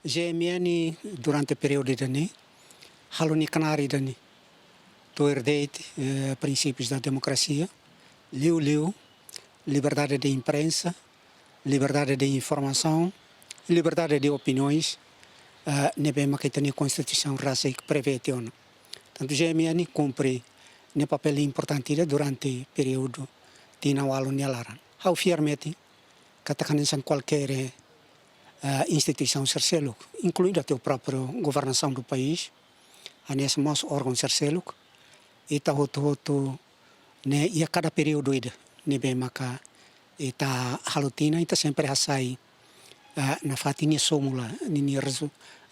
GMN durante o período dani, haluni canari dani, to herdade princípios da democracia, liu, liberdade de imprensa, liberdade de informação, liberdade de opiniões, nebema que tem a Constituição raça que prevê teono. Tanto GMN cumpre ne papel importante durante o período de nawalo nialaran. How firmete, katakan sem qualquer instituição serceluk, incluindo até a própria governação do país, a nesse mais órgão serceluk, e tá hoto né e a cada período ida, ne bem maca e tá halutina e tá sempre sai na fatinha somula ni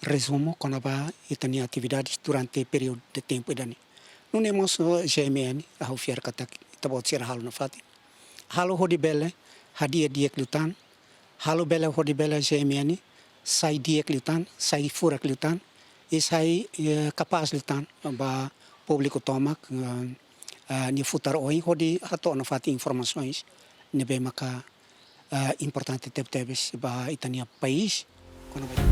resumo quando vai e tem atividades durante o período de tempo dani. Não é mais GMN a oferir kata tá bot ser halu na fatin. Halu hodi bele hadia dia klutan. Halu bele hodi bele GMN sai dia klutan, sai fura klutan e sai capaz klutan ba público toma ni futar oi hodi hato na fatin informações ne bem maca importante tebes ba itania país quando vai